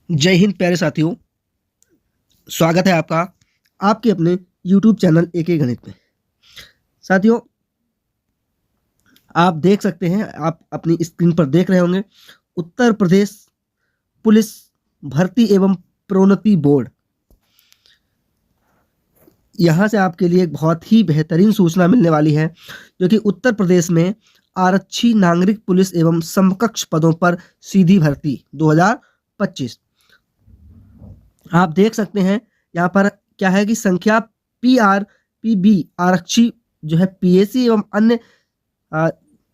जय हिंद प्यारे साथियों। स्वागत है आपका आपके अपने YouTube चैनल एक गणित में। साथियों, आप देख सकते हैं, आप अपनी स्क्रीन पर देख रहे होंगे उत्तर प्रदेश पुलिस भर्ती एवं प्रोन्नति बोर्ड। यहाँ से आपके लिए एक बहुत ही बेहतरीन सूचना मिलने वाली है, जो कि उत्तर प्रदेश में आरक्षी नागरिक पुलिस एवं समकक्ष पदों पर सीधी भर्ती 2025। आप देख सकते हैं यहाँ पर क्या है कि संख्या PRPB आरक्षी जो है PAC एवं अन्य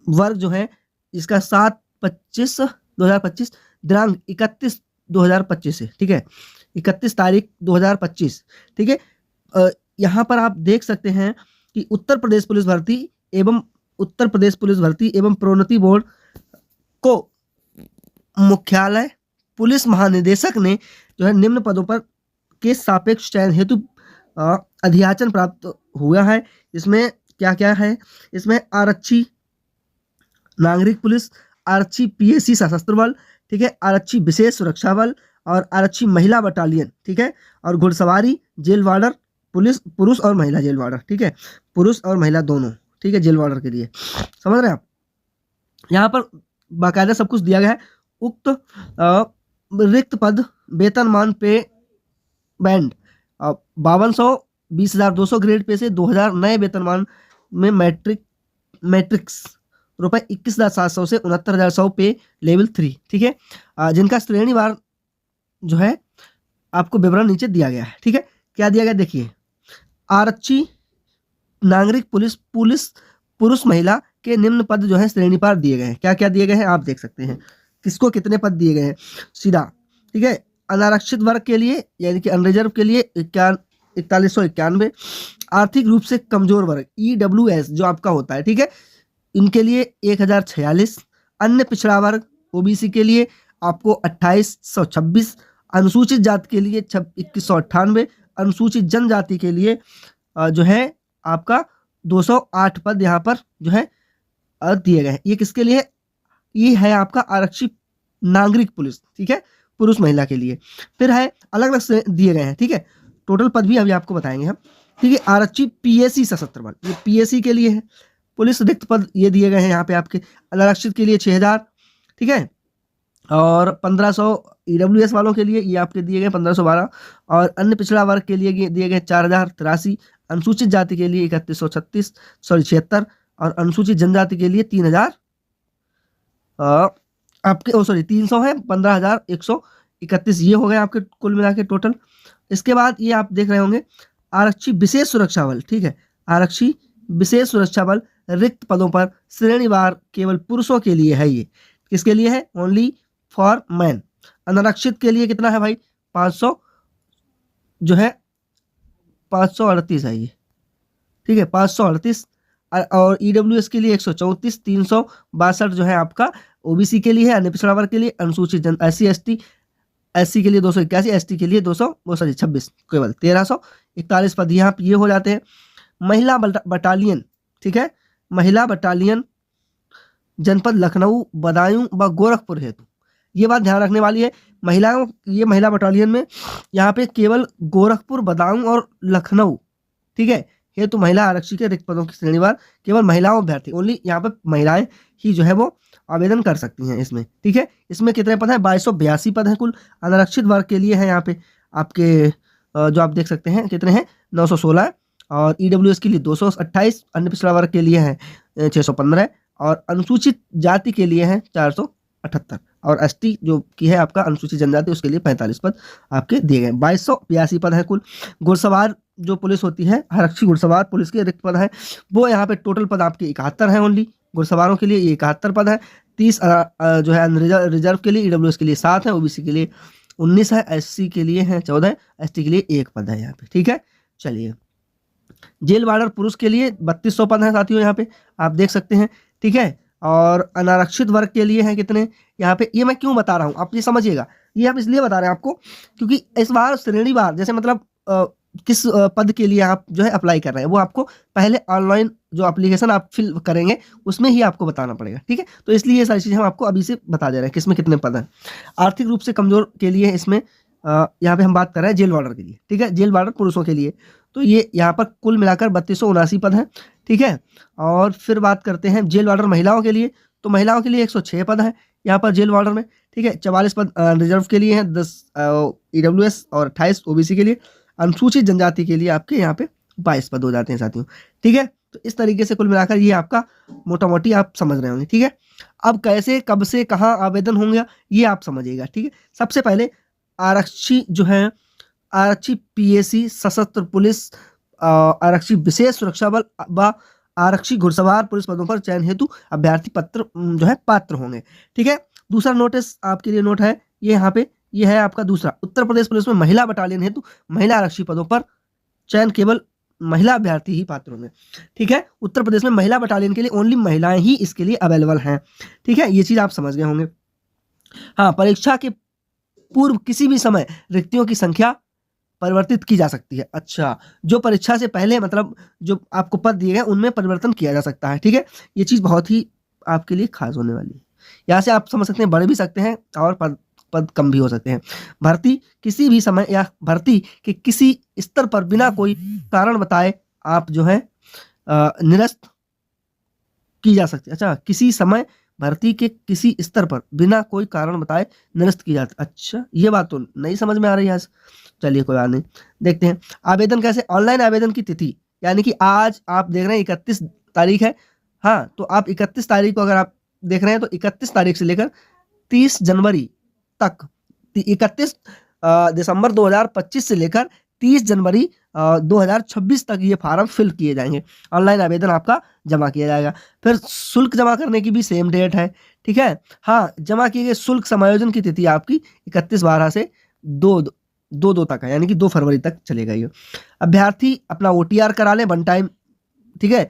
वर्ग जो है इसका 7/25/2025 दिनांक 31/2025 है। ठीक है, 31 तारीख 2025। ठीक है, यहाँ पर आप देख सकते हैं कि उत्तर प्रदेश पुलिस भर्ती एवं प्रोन्नति बोर्ड को मुख्यालय पुलिस महानिदेशक ने जो है निम्न पदों पर के सापेक्ष चयन हेतु अधियाचन प्राप्त हुआ है। इसमें क्या क्या है? इसमें आरक्षी नागरिक पुलिस, आरक्षी PAC सशस्त्र बल, ठीक है, आरक्षी विशेष सुरक्षा बल और आरक्षी महिला बटालियन, ठीक है, और घुड़सवारी, जेल वार्डर, पुलिस पुरुष और महिला जेल वार्डर, ठीक है, पुरुष और महिला दोनों, ठीक है, जेल वार्डर के लिए। समझ रहे हैं आप? यहाँ पर बाकायदा सब कुछ दिया गया है। उक्त रिक्त पद वेतनमान पे बैंड 5200 20,200 ग्रेड पे से 2000 नए वेतनमान में मैट्रिक्स रुपए 21,700 से 69,100 पे लेवल 3, ठीक है, जिनका श्रेणीवार जो है आपको विवरण नीचे दिया गया है। ठीक है, क्या दिया गया देखिए। आरक्षी नागरिक पुलिस पुरुष महिला के निम्न पद जो है श्रेणीवार दिए गए हैं। क्या क्या दिए गए हैं आप देख सकते हैं, किसको कितने पद दिए गए हैं सीधा। ठीक है, अनारक्षित वर्ग के लिए यानी कि अनरिजर्व के लिए 4191, आर्थिक रूप से कमजोर वर्ग EWS जो आपका होता है, ठीक है, इनके लिए 1046, अन्य पिछड़ा वर्ग OBC के लिए आपको 2826, अनुसूचित जाति के लिए 2198, अनुसूचित जनजाति के लिए जो है आपका 208 पद यहाँ पर जो है दिए गए हैं। ये किसके लिए? ये है आपका आरक्षी नागरिक पुलिस, ठीक है, पुरुष महिला के लिए। फिर है अलग अलग से दिए गए हैं, ठीक है, टोटल पद भी अभी आपको बताएंगे हम। ठीक है, आरक्षी PAC सशस्त्र बल, ये PAC के लिए है। पुलिस रिक्त पद ये दिए गए हैं यहाँ पे आपके। अनारक्षित के लिए 6000, ठीक है, और 1500 EWS वालों के लिए ये आपके दिए गए 1512, और अन्य पिछड़ा वर्ग के लिए दिए गए 4083, अनुसूचित जाति के लिए 76, और अनुसूचित जनजाति के लिए 3000 आपके 300 है, 15,131 ये हो गए आपके कुल मिला के टोटल। इसके बाद ये आप देख रहे होंगे आरक्षी विशेष सुरक्षा बल, ठीक है, आरक्षी विशेष सुरक्षा बल रिक्त पदों पर श्रेणीवार केवल पुरुषों के लिए है। ये किसके लिए है? Only for man. अनारक्षित के लिए कितना है भाई? 500 जो है 538 है ये, ठीक है, 538, और EWS के लिए 134, 362 जो है आपका OBC के लिए है, अन्य पिछड़ा वर्ग के लिए, अनुसूचित जन SC के लिए 281, ST के लिए 26 केवल 1341 पद यहाँ ये हो जाते हैं। महिला बटालियन, ठीक है, महिला बटालियन जनपद लखनऊ, बदायूं व गोरखपुर हेतु, ये बात ध्यान रखने वाली है। ये महिला बटालियन में यहाँ पे केवल गोरखपुर, बदायूं और लखनऊ, ठीक है, हेतु महिला आरक्षी के रिक्त पदों की श्रेणीवार केवल महिलाओं अभ्यर्थी, ओनली यहाँ पे महिलाएं ही जो है वो आवेदन कर सकती हैं इसमें। ठीक है, इसमें कितने पद हैं? 2282 पद हैं कुल। अनारक्षित वर्ग के लिए है यहाँ पे आपके जो आप देख सकते हैं कितने हैं, 916, और EWS के लिए 228, अन्य पिछड़ा वर्ग के लिए है 615, और अनुसूचित जाति के लिए है 478, और ST जो की है आपका अनुसूचित जनजाति उसके लिए 45 पद आपके दिए गए। 2282 पद है कुल। घुड़सवार जो पुलिस होती है, आरक्षी घुड़सवार पुलिस के रिक्त पद है वो यहाँ पे टोटल पद आपके 71 है ओनली। घुड़सवारों के लिए ये 71 पद है। 30 जो है रिजर्व के लिए, EWS के लिए 7 है, OBC के लिए 19 है, SC के लिए है 14, ST के लिए 1 पद है यहाँ पे। ठीक है, चलिए। जेल वार्डर पुरुष के लिए 3200 पद हैं साथियों, यहाँ पे आप देख सकते हैं। ठीक है, और अनारक्षित वर्ग के लिए हैं कितने यहाँ पे, ये मैं क्यों बता रहा हूँ आप ये समझिएगा। ये हम इसलिए बता रहे हैं आपको क्योंकि इस बार श्रेणीवार जैसे मतलब किस पद के लिए आप जो है अप्लाई कर रहे हैं, वो आपको पहले ऑनलाइन जो एप्लीकेशन आप फिल करेंगे उसमें ही आपको बताना पड़ेगा, ठीक है। तो इसलिए ये सारी चीज़ें हम आपको अभी से बता दे रहे हैं कि इसमें कितने पद हैं। आर्थिक रूप से कमजोर के लिए इसमें यहाँ पे हम बात कर रहे हैं जेल वार्डर के लिए, ठीक है, जेल वार्डर पुरुषों के लिए। तो ये यहाँ पर कुल मिलाकर 3279 पद हैं, ठीक है। और फिर बात करते हैं जेल वार्डर महिलाओं के लिए, तो महिलाओं के लिए 106 पद हैं यहाँ पर जेल वार्डर में, ठीक है। 44 पद रिजर्व के लिए हैं, 10 EWS और 28 OBC के लिए। अनुसूचित जनजाति के लिए आपके यहाँ पे 22 पद हो जाते हैं साथियों, ठीक है। तो इस तरीके से कुल मिलाकर ये आपका मोटा मोटी आप समझ रहे होंगे, ठीक है। अब कैसे, कब से, कहाँ आवेदन होंगे ये आप समझिएगा, ठीक है। सबसे पहले आरक्षी जो है, आरक्षी PAC, सशस्त्र पुलिस, आरक्षी विशेष सुरक्षा बल व आरक्षी घुड़सवार पुलिस पदों पर चयन हेतु अभ्यर्थी पत्र जो है पात्र होंगे, ठीक है। दूसरा नोटिस आपके लिए नोट है ये यहाँ पे, ये है आपका दूसरा, उत्तर प्रदेश पुलिस में महिला बटालियन हेतु महिला आरक्षी पदों पर चयन केवल महिला अभ्यर्थी ही पात्र होंगे, ठीक है। उत्तर प्रदेश में महिला बटालियन के लिए ओनली महिलाएं ही इसके लिए अवेलेबल हैं, ठीक है। ये चीज आप समझ गए होंगे। हाँ, परीक्षा के पूर्व किसी भी समय रिक्तियों की संख्या परिवर्तित की जा सकती है। अच्छा, जो परीक्षा से पहले मतलब जो आपको पद दिए गए उनमें परिवर्तन किया जा सकता है, ठीक है। ये चीज बहुत ही आपके लिए खास होने वाली है। यहाँ से आप समझ सकते हैं बढ़ भी सकते हैं और पद कम भी हो सकते हैं। भर्ती किसी भी समय या भर्ती के किसी स्तर पर बिना कोई कारण बताए आप जो है निरस्त की जा सकती है। अच्छा, किसी समय भर्ती के किसी स्तर पर बिना कोई कारण बताए निरस्त की जाती। अच्छा, ये बात तो नहीं समझ में आ रही है। चलिए कोई बात नहीं, देखते हैं आवेदन कैसे। ऑनलाइन आवेदन की तिथि यानी कि आज आप देख रहे हैं 31 तारीख है, हाँ, तो आप 31 तारीख को अगर आप देख रहे हैं तो 31 तारीख से लेकर 30 जनवरी तक, 31 दिसंबर 2025 से लेकर 30 जनवरी 2026 तक ये फार्म फिल किए जाएंगे। ऑनलाइन आवेदन आपका जमा किया जाएगा। फिर शुल्क जमा करने की भी सेम डेट है, ठीक है। हाँ, जमा किए गए शुल्क समायोजन की तिथि आपकी 31/12 से 2 तक है, यानी कि 2 फरवरी तक चलेगा ये। अभ्यर्थी अपना OTR करा ले 1 टाइम, ठीक है,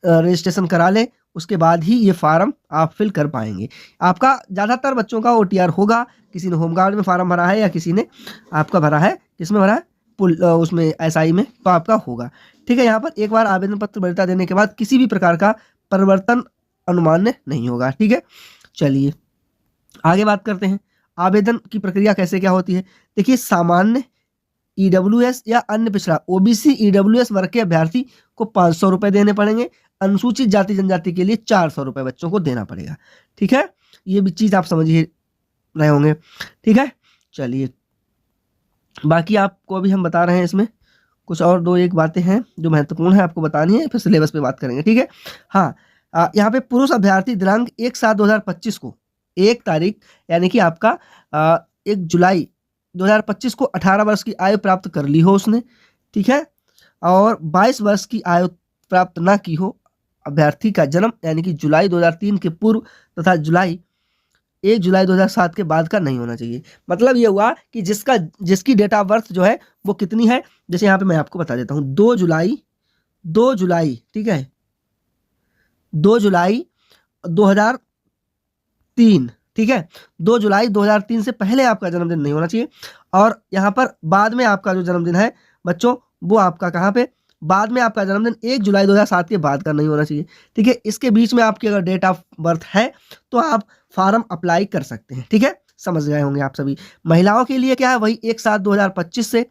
रजिस्ट्रेशन करा ले, उसके बाद ही ये फार्म आप फिल कर पाएंगे। आपका ज़्यादातर बच्चों का OTR होगा, किसी ने होमगार्ड में फार्म भरा है या किसी ने आपका भरा है, किसमें भरा है, उसमें SI में, तो आपका होगा, ठीक है। यहाँ पर एक बार आवेदन पत्र वैधता देने के बाद किसी भी प्रकार का परिवर्तन अनुमान्य नहीं होगा, ठीक है। चलिए आगे बात करते हैं आवेदन की प्रक्रिया कैसे क्या होती है। देखिए, सामान्य EWS या अन्य पिछड़ा OBC EWS वर्ग के अभ्यर्थी को 500 रुपए देने पड़ेंगे। अनुसूचित जाति जनजाति के लिए 400 रुपए बच्चों को देना पड़ेगा, ठीक है। ये भी चीज आप समझिए रहे होंगे, ठीक है। चलिए बाकी आपको अभी हम बता रहे हैं, इसमें कुछ और 2-1 बातें हैं जो महत्वपूर्ण है, आपको बतानी है, फिर सिलेबस पे बात करेंगे, ठीक है। हाँ, यहाँ पे पुरुष अभ्यर्थी दिनांक 1/7/2025 को 1 तारीख यानी कि आपका 1 जुलाई 2025 को 18 वर्ष की आयु प्राप्त कर ली हो उसने, ठीक है, और 22 वर्ष की आयु प्राप्त ना की हो। अभ्यर्थी का जन्म यानी कि जुलाई 2003 के पूर्व तथा 1 जुलाई 2007 के बाद का नहीं होना चाहिए। मतलब ये हुआ कि जिसकी डेट ऑफ बर्थ जो है वो कितनी है, जैसे यहाँ पे मैं आपको बता देता हूँ, 2 जुलाई, ठीक है, 2 जुलाई 2003, ठीक है, 2 जुलाई 2003 से पहले आपका जन्मदिन नहीं होना चाहिए। और यहाँ पर बाद में आपका जो जन्मदिन है बच्चों, वो आपका कहाँ पे, बाद में आपका जन्मदिन 1 जुलाई 2007 के बाद का नहीं होना चाहिए, ठीक है। इसके बीच में आपकी अगर डेट ऑफ बर्थ है तो आप फॉर्म अप्लाई कर सकते हैं, ठीक है, समझ गए होंगे आप सभी। महिलाओं के लिए क्या है, वही 1/7/2025 से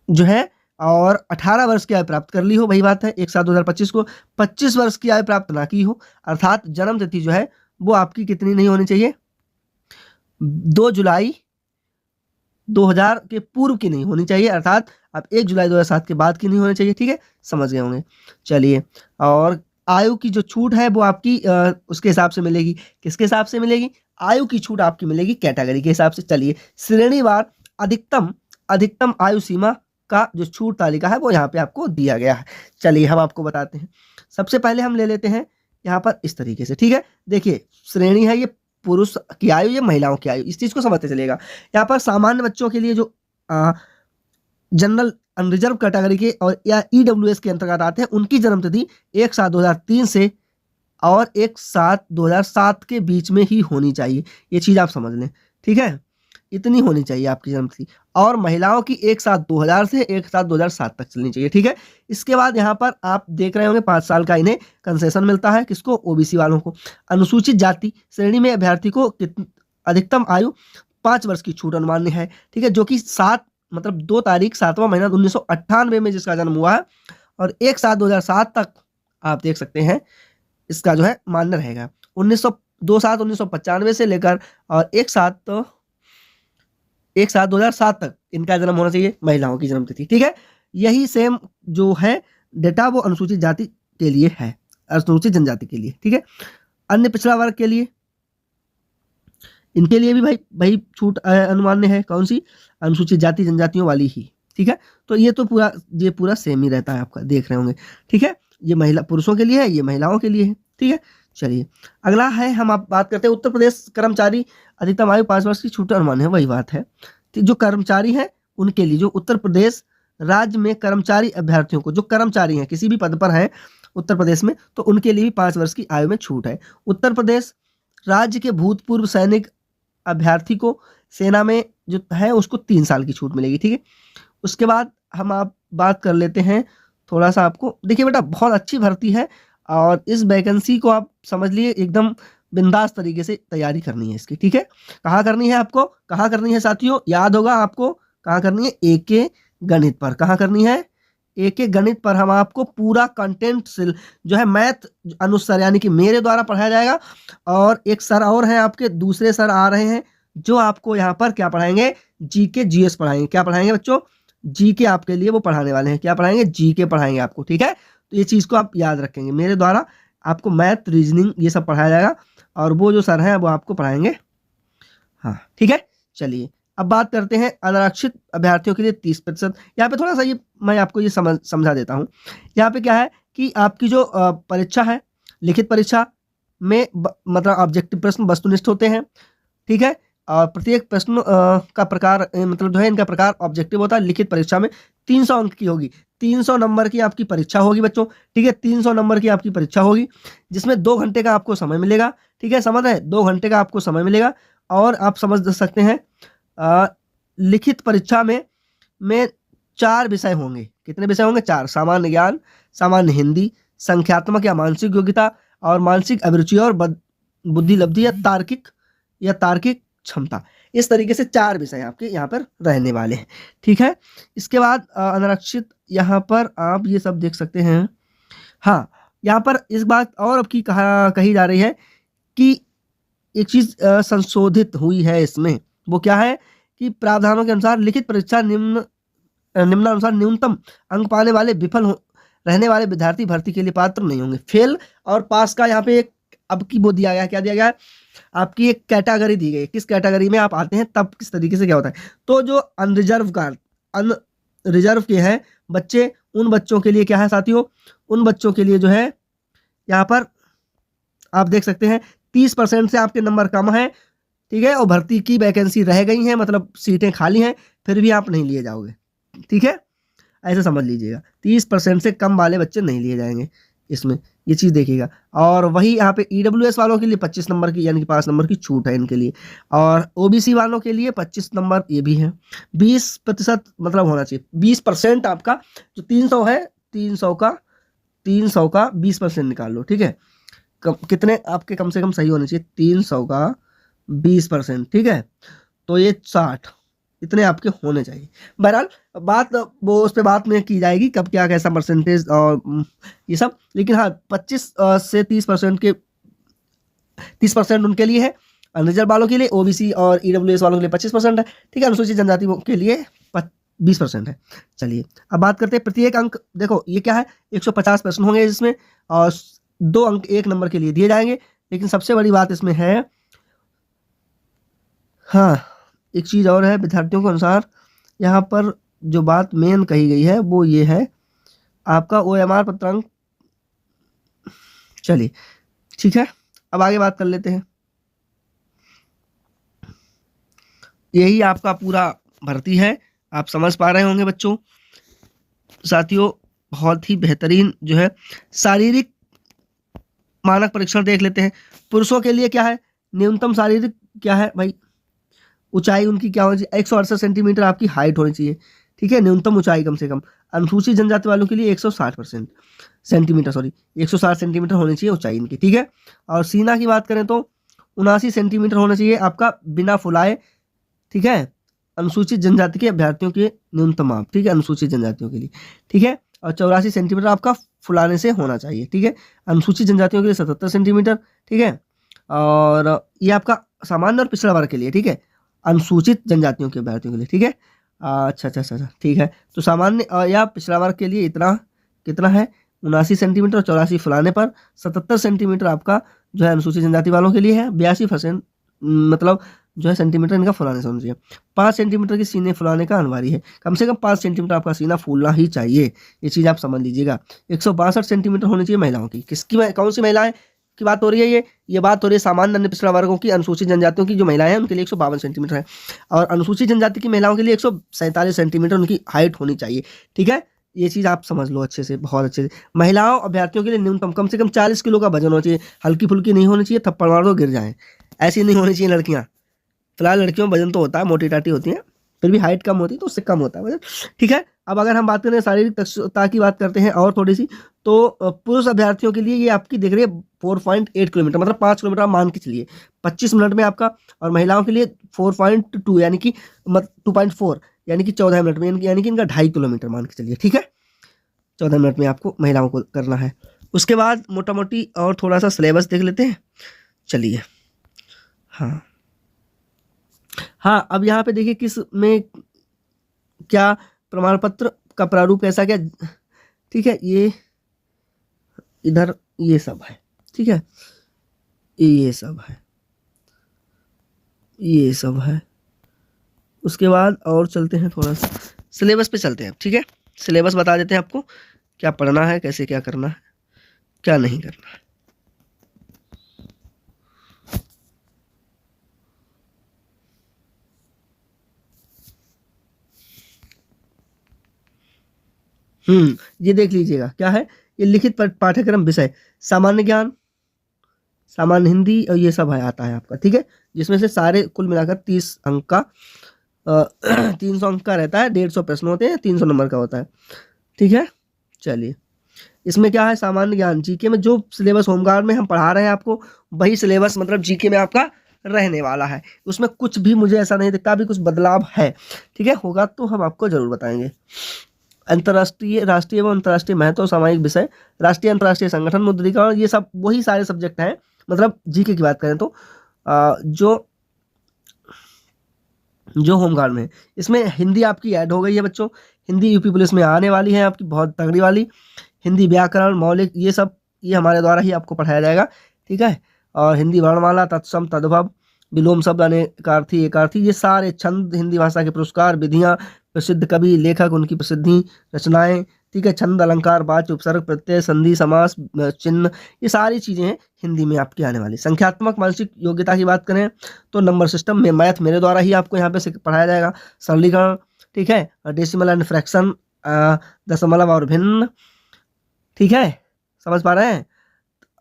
जो है और 18 वर्ष की आयु प्राप्त कर ली हो, वही बात है, 1/7/2025 को 25 वर्ष की आयु प्राप्त ना की हो, अर्थात जन्म तिथि जो है वो आपकी कितनी नहीं होनी चाहिए, 2 जुलाई 2000 के पूर्व की नहीं होनी चाहिए, अर्थात अब 1 जुलाई 2007 के बाद की नहीं होनी चाहिए, ठीक है, समझ गए होंगे। चलिए, और आयु की जो छूट है वो आपकी उसके हिसाब से मिलेगी, किसके हिसाब से मिलेगी, आयु की छूट आपकी मिलेगी कैटेगरी के हिसाब से। चलिए, श्रेणीवार अधिकतम आयु सीमा का जो छूट तालिका है वो यहाँ पे आपको दिया गया है। चलिए हम आपको बताते हैं। सबसे पहले हम ले लेते हैं यहाँ पर इस तरीके से, ठीक है। देखिए, श्रेणी है ये पुरुष की आयु, ये महिलाओं की आयु, इस चीज को समझते चलेगा। यहाँ पर सामान्य बच्चों के लिए जो जनरल अनरिजर्व कैटेगरी के और या EWS के अंतर्गत आते हैं, उनकी जन्म तिथि 1/7/2003 से और 1/7/2007 के बीच में ही होनी चाहिए। ये चीज आप समझ लें, ठीक है। इतनी होनी चाहिए आपकी जन्मतिथि। और महिलाओं की एक साथ 2000 से एक साथ 2007 तक चलनी चाहिए, ठीक है। इसके बाद यहाँ पर आप देख रहे होंगे 5 साल का इन्हें कंसेशन मिलता है, किसको, ओबीसी वालों को। अनुसूचित जाति श्रेणी में अभ्यर्थी को अधिकतम आयु 5 वर्ष की छूट अनुमान्य है, ठीक है, जो कि 7 मतलब 2 तारीख 7वां महीना 1998 में जिसका जन्म हुआ है और 1/7/2007 तक आप देख सकते हैं इसका जो है मान्य रहेगा। 1995 से लेकर और 1/7/2007 तक इनका जन्म होना चाहिए, महिलाओं की जन्म तिथि, ठीक है। यही सेम जो है डेटा वो अनुसूचित जाति के लिए है, अनुसूचित जनजाति के लिए, ठीक है। अन्य पिछड़ा वर्ग के लिए, इनके लिए भी भाई छूट अनुमान्य है, कौन सी, अनुसूचित जाति जनजातियों वाली ही, ठीक है। तो ये तो पूरा सेम ही रहता है, आपका देख रहे होंगे, ठीक है। ये महिला पुरुषों के लिए है, ये महिलाओं के लिए है, ठीक है। चलिए अगला है, हम आप बात करते हैं उत्तर प्रदेश कर्मचारी अधिकतम आयु 5 वर्ष की छूट अनुमान है, वही बात है। जो कर्मचारी हैं उनके लिए, जो उत्तर प्रदेश राज्य में कर्मचारी अभ्यर्थियों को, जो कर्मचारी हैं किसी भी पद पर हैं उत्तर प्रदेश में, तो उनके लिए भी 5 वर्ष की आयु में छूट है। उत्तर प्रदेश राज्य के भूतपूर्व सैनिक अभ्यर्थी को सेना में जो है उसको 3 साल की छूट मिलेगी, ठीक है। उसके बाद हम आप बात कर लेते हैं थोड़ा सा, आपको देखिए बेटा बहुत अच्छी भर्ती है और इस वैकेंसी को आप समझ लिए एकदम बिंदास तरीके से तैयारी करनी है इसकी, ठीक है। कहाँ करनी है आपको, कहाँ करनी है साथियों, याद होगा आपको, कहाँ करनी है, एके गणित पर। कहाँ करनी है, एके गणित पर। हम आपको पूरा कंटेंट जो है मैथ अनुसार यानी कि मेरे द्वारा पढ़ाया जाएगा और एक सर और हैं आपके, दूसरे सर आ रहे हैं जो आपको यहाँ पर क्या पढ़ाएंगे, जीके जीएस पढ़ाएंगे। क्या पढ़ाएंगे बच्चों, जीके आपके लिए वो पढ़ाने वाले हैं। क्या पढ़ाएंगे, जीके पढ़ाएंगे आपको, ठीक है। तो ये चीज़ को आप याद रखेंगे, मेरे द्वारा आपको मैथ रीजनिंग ये सब पढ़ाया जाएगा और वो जो सर हैं वो आपको पढ़ाएंगे, हाँ ठीक है। चलिए अब बात करते हैं अनारक्षित अभ्यर्थियों के लिए 30%। यहाँ पे थोड़ा सा ये मैं आपको ये समझा देता हूँ। यहाँ पे क्या है कि आपकी जो परीक्षा है, लिखित परीक्षा में मतलब ऑब्जेक्टिव प्रश्न वस्तुनिष्ठ होते हैं, ठीक है। और प्रत्येक प्रश्न का प्रकार मतलब जो है इनका प्रकार ऑब्जेक्टिव होता है। लिखित परीक्षा में 300 अंक की होगी, 300 नंबर की आपकी परीक्षा होगी बच्चों, ठीक है। 300 नंबर की आपकी परीक्षा होगी जिसमें 2 घंटे का आपको समय मिलेगा, ठीक है, समझ रहे हैं, 2 घंटे का आपको समय मिलेगा। और आप समझ सकते हैं लिखित परीक्षा में 4 विषय होंगे। कितने विषय होंगे, 4। सामान्य ज्ञान, सामान्य हिंदी, संख्यात्मक या मानसिक योग्यता और मानसिक अभिरुचि और बुद्धि लब्धि या तार्किक क्षमता। इस तरीके से 4 विषय आपके यहाँ पर रहने वाले हैं, ठीक है। इसके बाद अनारक्षित, यहाँ पर आप ये सब देख सकते हैं। हाँ, यहाँ पर इस बात और अब की कही जा रही है कि एक चीज़ संशोधित हुई है इसमें, वो क्या है कि प्रावधानों के अनुसार लिखित परीक्षा निम्नानुसार न्यूनतम अंक पाने वाले रहने वाले विद्यार्थी भर्ती के लिए पात्र नहीं होंगे। फेल और पास का यहाँ पे एक अब की वो दिया गया, क्या दिया गया है, आपकी एक कैटेगरी दी गई, किस कैटेगरी में आप आते हैं तब किस तरीके से क्या होता है। तो जो अनरिजर्व के हैं बच्चे, उन बच्चों के लिए क्या है साथियों, उन बच्चों के लिए जो है यहाँ पर आप देख सकते हैं 30% से आपके नंबर कम है, ठीक है, और भर्ती की वैकेंसी रह गई हैं, मतलब सीटें खाली हैं, फिर भी आप नहीं लिए जाओगे, ठीक है, ऐसे समझ लीजिएगा। 30% से कम वाले बच्चे नहीं लिए जाएंगे इसमें, ये चीज़ देखिएगा। और वही यहाँ पे ईडब्ल्यूएस वालों के लिए 25 नंबर की यानी कि 5 नंबर की छूट है इनके लिए, और ओबीसी वालों के लिए 25 नंबर ये भी है। 20% मतलब होना चाहिए, 20% आपका जो 300 है, 300 का 20% निकाल लो, ठीक है। कितने आपके कम से कम सही होने चाहिए, 300 का 20%, ठीक है, तो ये 60 इतने आपके होने चाहिए। बहरहाल बात वो उस पर बात में की जाएगी कब क्या कैसा परसेंटेज और ये सब, लेकिन हाँ 25 से 30% के 30% उनके लिए है, अनरिजर्व वालों के लिए, ओबीसी और ईडब्ल्यूएस वालों के लिए 25% है, ठीक है, अनुसूचित जनजाति के लिए 20% है। चलिए अब बात करते हैं प्रत्येक अंक, देखो ये क्या है 150 प्रश्न होंगे इसमें और 2 अंक 1 नंबर के लिए दिए जाएंगे। लेकिन सबसे बड़ी बात इसमें है, हाँ एक चीज़ और है, विद्यार्थियों के अनुसार यहाँ पर जो बात मेन कही गई है वो ये है आपका OMR पत्रांक। चलिए ठीक है, अब आगे बात कर लेते हैं। यही आपका पूरा भर्ती है, आप समझ पा रहे होंगे बच्चों। साथियों बहुत ही बेहतरीन जो है शारीरिक मानक परीक्षण देख लेते हैं। पुरुषों के लिए क्या है, न्यूनतम शारीरिक क्या है भाई, ऊंचाई उनकी क्या होनी चाहिए, 168 सेंटीमीटर आपकी हाइट होनी चाहिए, ठीक है, न्यूनतम ऊंचाई कम से कम। अनुसूचित जनजाति वालों के लिए 160 सेंटीमीटर, सॉरी 160 सेंटीमीटर होनी चाहिए ऊंचाई इनकी, ठीक है। और सीना की बात करें तो 79 सेंटीमीटर होना चाहिए आपका बिना फुलाए, ठीक है, अनुसूचित जनजाति के अभ्यर्थियों के न्यूनतम माप, ठीक है, अनुसूचित जनजातियों के लिए, ठीक है। और 84 सेंटीमीटर आपका फुलाने से होना चाहिए, ठीक है। अनुसूचित जनजातियों के लिए 77 सेंटीमीटर, ठीक है। और ये आपका सामान्य और पिछड़ा वर्ग के लिए, ठीक है, अनुसूचित जनजातियों के अभ्यर्थियों के लिए, ठीक है। अच्छा अच्छा अच्छा अच्छा, ठीक है। तो सामान्य या पिछड़ा वर्ग के लिए इतना कितना है, 79 सेंटीमीटर, और 84 फुलाने पर 77 सेंटीमीटर आपका जो है अनुसूचित जनजाति वालों के लिए है। 82% मतलब जो है सेंटीमीटर इनका फुलाने से होना चाहिए। 5 सेंटीमीटर की सीने फुलाने का अनिवार्य है, कम से कम 5 सेंटीमीटर आपका सीना फूलना ही चाहिए, ये चीज़ आप समझ लीजिएगा। 162 सेंटीमीटर होनी चाहिए महिलाओं की। किसकी, कौन सी महिलाएं की बात हो रही है, ये बात हो रही है सामान्य अन्य पिछड़ा वर्गों की, अनुसूचित जनजातियों की जो महिलाएं हैं उनके लिए 152 सेंटीमीटर है, और अनुसूचित जनजाति की महिलाओं के लिए 147 सेंटीमीटर उनकी हाइट होनी चाहिए, ठीक है। ये चीज़ आप समझ लो अच्छे से, बहुत अच्छे से। महिलाओं अभ्यर्थियों के लिए न्यूनतम कम से कम 40 किलो का वजन होना चाहिए, हल्की फुल्की नहीं होनी चाहिए, थप्पड़ मार दो गिर जाए, ऐसी नहीं होनी चाहिए लड़कियाँ। फिलहाल लड़कियों में वजन तो होता है, मोटी टाटी होती हैं, फिर भी हाइट कम होती है तो उससे कम होता है वजन, ठीक है। अब अगर हम बात करें शारीरिक दक्षता की बात करते हैं और थोड़ी सी, तो पुरुष अभ्यर्थियों के लिए ये आपकी देख रही है 4.8 किलोमीटर, मतलब 5 किलोमीटर आप मान के चलिए 25 मिनट में आपका, और महिलाओं के लिए 4.2 यानी कि 2.4 यानी कि 14 मिनट में, यानी कि इनका 2.5 किलोमीटर मान के चलिए, ठीक है। 14 मिनट में आपको महिलाओं को करना है। उसके बाद मोटा मोटी और थोड़ा सा सिलेबस देख लेते हैं, चलिए। हाँ हाँ, अब यहाँ पे देखिए किस में क्या प्रमाण पत्र का प्रारूप कैसा क्या, ठीक है, ये इधर ये सब है, ठीक है, ये सब है, ये सब है। उसके बाद और चलते हैं, थोड़ा सा सिलेबस पे चलते हैं, ठीक है। सिलेबस बता देते हैं आपको क्या पढ़ना है, कैसे क्या करना है, क्या नहीं करना है। ये देख लीजिएगा क्या है, ये लिखित पाठ्यक्रम विषय सामान्य ज्ञान, सामान्य हिंदी, और ये सब है आता है आपका, ठीक है, जिसमें से सारे कुल मिलाकर 30 अंक का 300 अंक का रहता है, 150 प्रश्न होते हैं, 300 नंबर का होता है, ठीक है। चलिए, इसमें क्या है, सामान्य ज्ञान, जीके में जो सिलेबस होमगार्ड में हम पढ़ा रहे हैं आपको, वही सिलेबस मतलब जीके में आपका रहने वाला है। उसमें कुछ भी मुझे ऐसा नहीं दिखता अभी कुछ बदलाव है, ठीक है, होगा तो हम आपको जरूर बताएंगे। अंतर्राष्ट्रीय, राष्ट्रीय एवं अंतर्राष्ट्रीय महत्व, सामायिक विषय, राष्ट्रीय अंतर्राष्ट्रीय संगठन, मुद्रीकरण, ये सब वही सारे सब्जेक्ट हैं। मतलब जीके की बात करें तो जो होमगार्ड में, इसमें हिंदी आपकी ऐड हो गई है बच्चों, हिंदी यूपी पुलिस में आने वाली है आपकी, बहुत तगड़ी वाली। हिंदी व्याकरण, मौलिक, ये सब ये हमारे द्वारा ही आपको पढ़ाया जाएगा, ठीक है। और हिंदी वर्णमाला, तत्सम, तद्भव, विलोम शब्द, अनेकार्थी, एकार्थी, ये सारे छंद, हिंदी भाषा के पुरस्कार, विधियाँ, प्रसिद्ध कवि, लेखक, उनकी प्रसिद्धि, रचनाएं, ठीक है, छंद, अलंकार, वाच्य, उपसर्ग, प्रत्यय, संधि, समास, चिन्ह, ये सारी चीज़ें हिंदी में आपकी आने वाली। संख्यात्मक मानसिक योग्यता की बात करें तो नंबर सिस्टम में मैथ मेरे द्वारा ही आपको यहाँ पे पढ़ाया जाएगा, सरलीकरण, ठीक है, डेसिमल एंड फ्रैक्शन, दशमलव और भिन्न, ठीक है, समझ पा रहे हैं।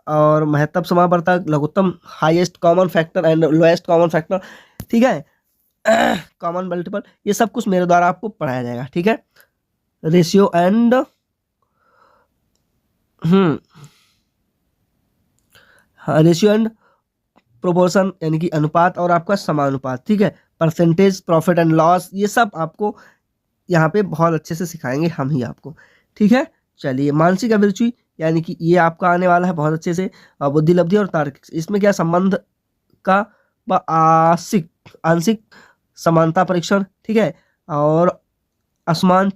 और महत्तम, समावर्तक, लघुत्तम, highest common factor and lowest common factor, ठीक है, कॉमन मल्टीपल, ये सब कुछ मेरे द्वारा आपको पढ़ाया जाएगा, ठीक है। Ratio and ratio and proportion यानी कि अनुपात और आपका समानुपात, ठीक है, परसेंटेज, प्रॉफिट एंड लॉस, ये सब आपको यहाँ पे बहुत अच्छे से सिखाएंगे हम ही आपको, ठीक है। चलिए, मानसिक अभिरुचि यानी कि ये आपका आने वाला है बहुत अच्छे से, बुद्धि लब्धि और तार्किक, इसमें क्या संबंध का आंशिक समानता परीक्षण, ठीक है, और असमान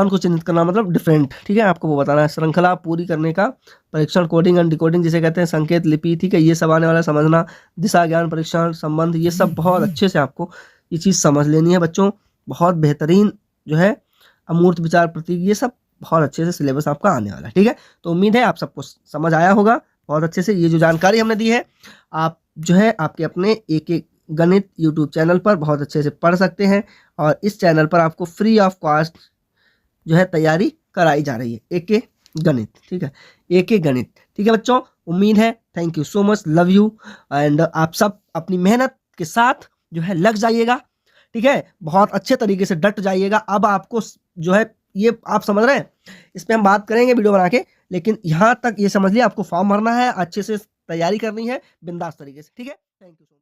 को चिन्हित करना मतलब डिफरेंट, ठीक है, आपको वो बताना है। श्रृंखला पूरी करने का परीक्षण, कोडिंग एंड डिकोडिंग जिसे कहते हैं, संकेत लिपि, ठीक है, ये सब आने वाला है, समझना, दिशा ज्ञान परीक्षण, संबंध, ये सब बहुत अच्छे से आपको ये चीज़ समझ लेनी है बच्चों। बहुत बेहतरीन जो है अमूर्त विचार प्रतीक, ये सब बहुत अच्छे से सिलेबस आपका आने वाला है, ठीक है। तो उम्मीद है आप सबको समझ आया होगा बहुत अच्छे से। ये जो जानकारी हमने दी है आप जो है आपके अपने एक एक गणित यूट्यूब चैनल पर बहुत अच्छे से पढ़ सकते हैं, और इस चैनल पर आपको फ्री ऑफ कॉस्ट जो है तैयारी कराई जा रही है, एक गणित, ठीक है, एक गणित, ठीक है बच्चों। उम्मीद है। Thank you so much, love you. And आप सब अपनी मेहनत के साथ जो है लग जाइएगा, ठीक है, बहुत अच्छे तरीके से डट जाइएगा। अब आपको जो है ये आप समझ रहे हैं, इस पर हम बात करेंगे वीडियो बना के, लेकिन यहाँ तक ये समझ लिया आपको फॉर्म भरना है, अच्छे से तैयारी करनी है बिंदास तरीके से, ठीक है। Thank you.